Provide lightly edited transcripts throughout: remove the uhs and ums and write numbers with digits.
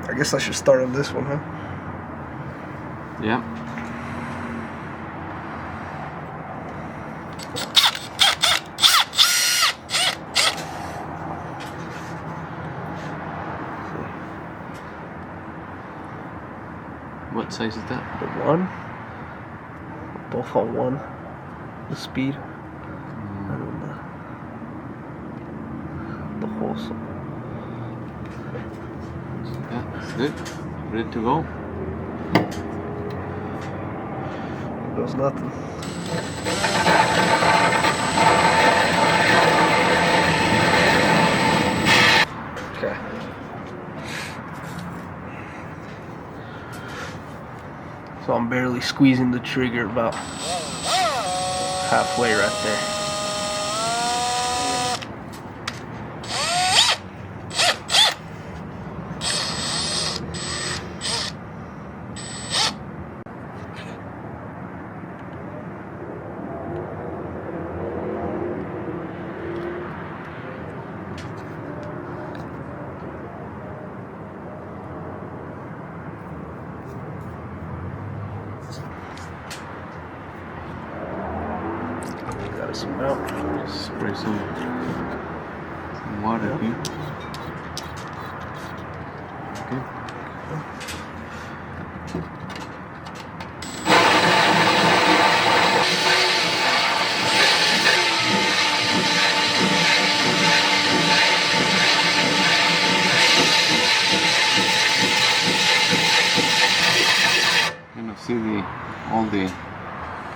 I guess I should start on this one, huh? Yeah. What size is that? The one. Both on one. The speed. And then the whole. Yeah, that's good. Ready to go? Here goes nothing. Okay. So I'm barely squeezing the trigger, about halfway right there. Got some out. Just spray some water here. Okay. You know, see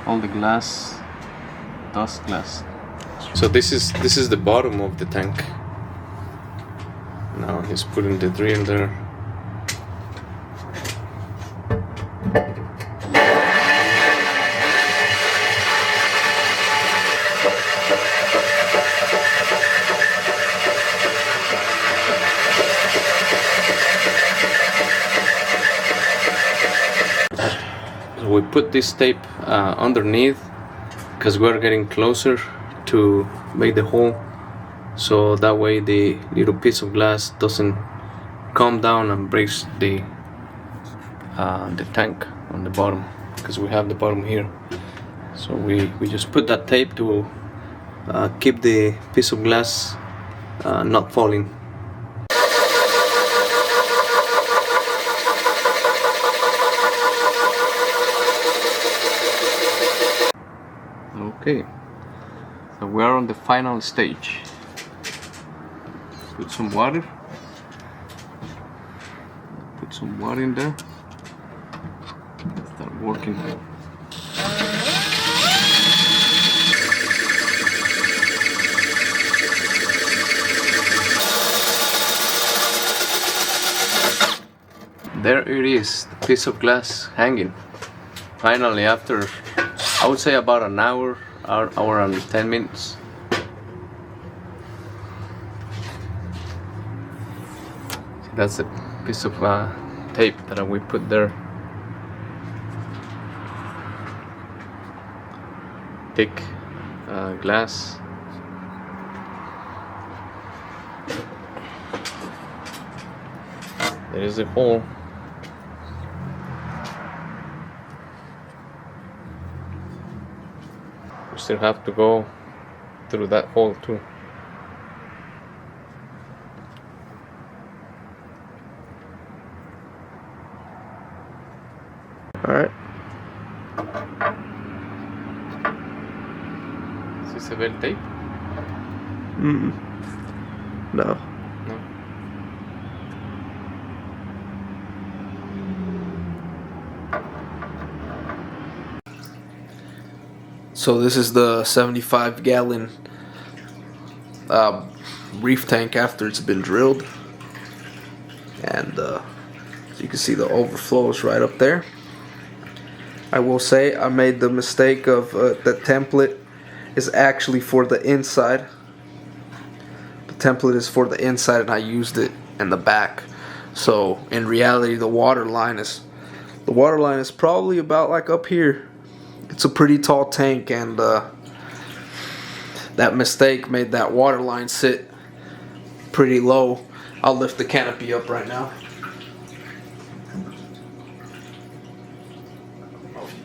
all the glass. Dust glass. So this is the bottom of the tank. Now he's putting the drill there. So we put this tape underneath, because we're getting closer to make the hole, so that way the little piece of glass doesn't come down and breaks the tank on the bottom, because we have the bottom here. So we just put that tape to keep the piece of glass not falling. Okay, so we are on the final stage. Put some water. Put some water in there. Start working. There it is, the piece of glass hanging. Finally, after I would say about an hour and 10 minutes. See, that's a piece of tape that we put there. Thick glass. There is a hole. We still have to go through that hole too. Alright. Is this a belt tape? No. No. So this is the 75-gallon reef tank after it's been drilled, and as you can see, the overflow is right up there. I will say I made the mistake of the template is actually for the inside. The template is for the inside, and I used it in the back. So in reality, the water line is probably about like up here. It's a pretty tall tank, and that mistake made that water line sit pretty low. I'll lift the canopy up right now.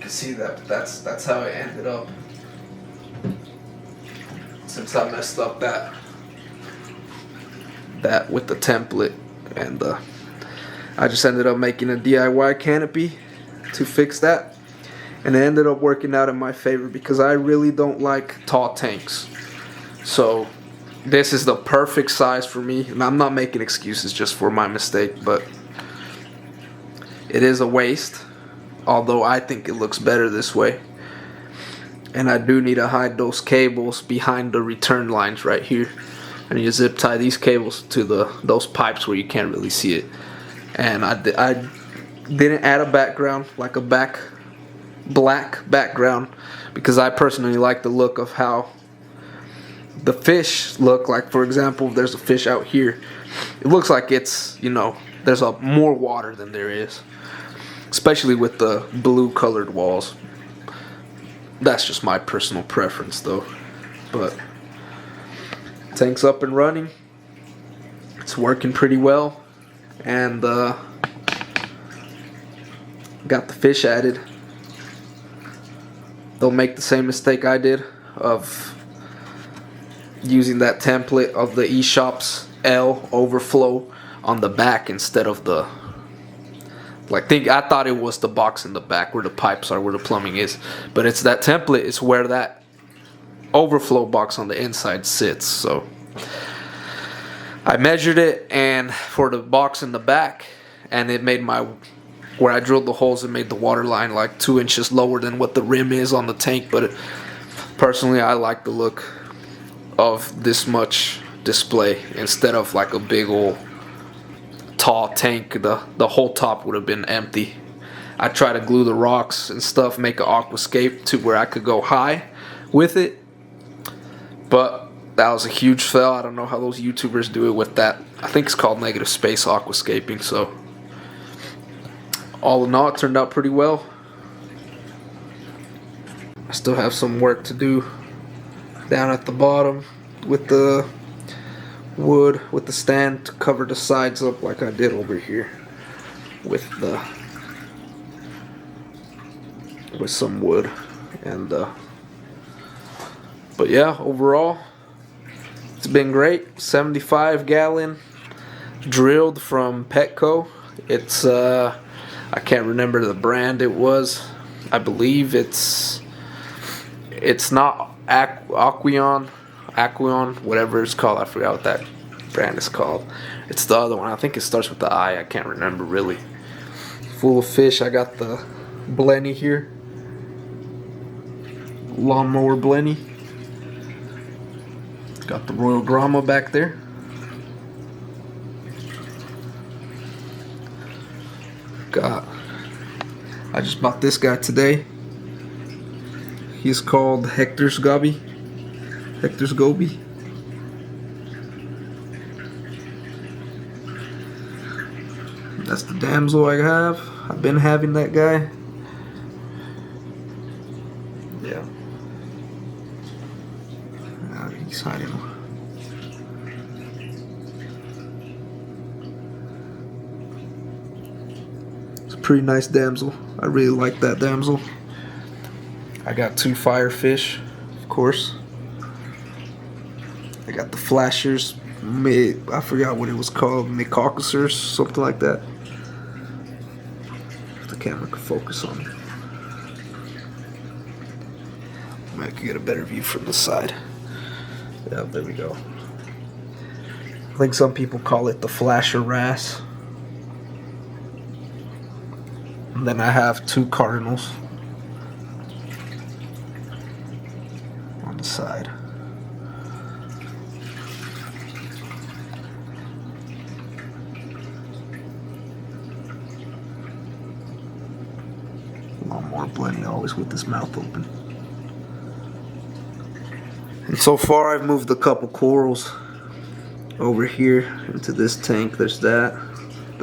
can see that, but that's how it ended up. Since I messed up that with the template, and I just ended up making a DIY canopy to fix that, and it ended up working out in my favor because I really don't like tall tanks. So this is the perfect size for me, and I'm not making excuses just for my mistake, but it is a waste, although I think it looks better this way. And I do need to hide those cables behind the return lines right here. I need to zip tie these cables to those pipes where you can't really see it. And I didn't add a background, like a black background, because I personally like the look of how the fish look. Like, for example, if there's a fish out here, it looks like it's, you know, there's more water than there is, especially with the blue colored walls. That's just my personal preference though. But tank's up and running. It's working pretty well, and got the fish added. Don't make the same mistake I did of using that template of the eShop's L overflow on the back instead of the, I thought it was the box in the back where the pipes are, where the plumbing is, but it's that template is where that overflow box on the inside sits. So I measured it, and for the box in the back, and it made where I drilled the holes, it made the water line like 2 inches lower than what the rim is on the tank. But personally, I like the look of this much display instead of like a big old tall tank. The whole top would have been empty. I tried to glue the rocks and stuff, make an aquascape to where I could go high with it, but that was a huge fail. I don't know how those YouTubers do it with that. I think it's called negative space aquascaping. So all in all, it turned out pretty well. I still have some work to do down at the bottom with the wood, with the stand to cover the sides up like I did over here with some wood. And but yeah, overall it's been great. 75 gallon drilled from Petco. It's I can't remember the brand it was. I believe it's not Aquarium, whatever it's called. I forgot what that brand is called. It's the other one. I think it starts with the I. I can't remember really. Full of fish. I got the Blenny here. Lawnmower Blenny. Got the Royal Drama back there. I just bought this guy today. He's called Hector's Goby. That's the damsel I have. I've been having that guy. Yeah. He's hiding. It's a pretty nice damsel. I really like that damsel. I got 2 firefish, of course. I got the flashers. I forgot what it was called. Caucusers, something like that. If the camera could focus on it. I could get a better view from the side. Yeah, there we go. I think some people call it the flasher wrasse. And then I have 2 cardinals on the side. Lawnmower Blenny, always with his mouth open. And so far I've moved a couple corals over here into this tank. There's that.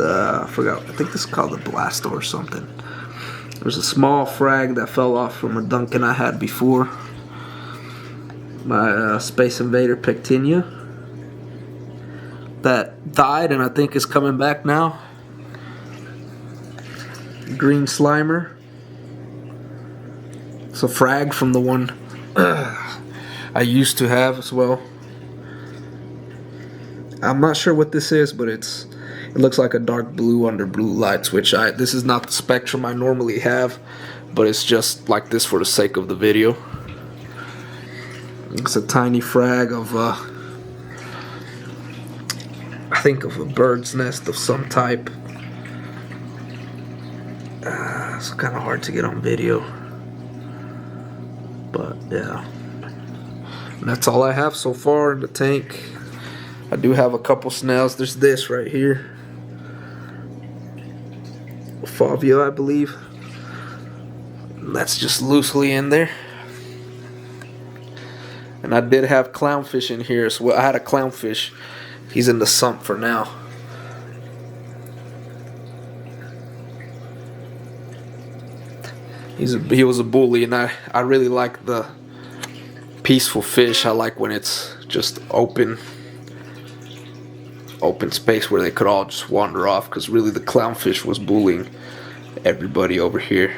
I forgot, I think this is called the Blasto or something. There's a small frag that fell off from a Duncan I had before. My Space Invader Pectinia. That died and I think is coming back now. Green Slimer. It's a frag from the one I used to have as well. I'm not sure what this is, but it looks like a dark blue under blue lights, which this is not the spectrum I normally have, but it's just like this for the sake of the video. It's a tiny frag of I think of a bird's nest of some type. It's kind of hard to get on video, but yeah. And that's all I have so far in the tank. I do have a couple snails. There's this right here, Favia, I believe. And that's just loosely in there. And I did have clownfish in here as well. I had a clownfish. He's in the sump for now. He was a bully, and I really like the peaceful fish. I like when it's just open space where they could all just wander off, because really the clownfish was bullying everybody over here.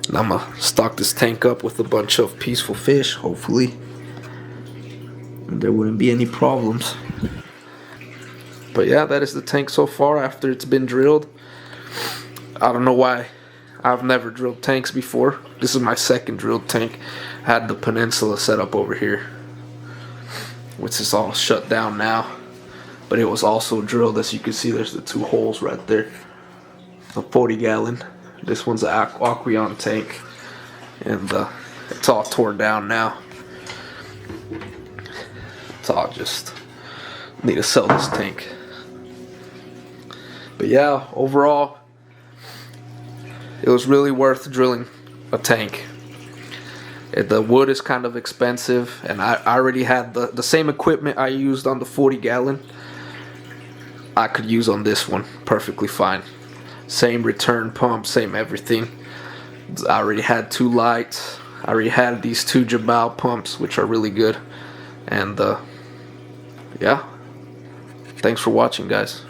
And I'm gonna stock this tank up with a bunch of peaceful fish, hopefully, and there wouldn't be any problems. But yeah, that is the tank so far after it's been drilled. I don't know why. I've never drilled tanks before. This is my second drilled tank. I had the peninsula set up over here, which is all shut down now, but it was also drilled. As you can see, there's the 2 holes right there. A 40-gallon. This one's an Aquarium tank, and it's all torn down now. So I'll just need to sell this tank. But yeah, overall, it was really worth drilling a tank. The wood is kind of expensive, and I already had the same equipment I used on the 40-gallon. I could use on this one perfectly fine. Same return pump, same everything. I already had 2 lights. I already had these 2 Jabal pumps, which are really good. And yeah, thanks for watching, guys.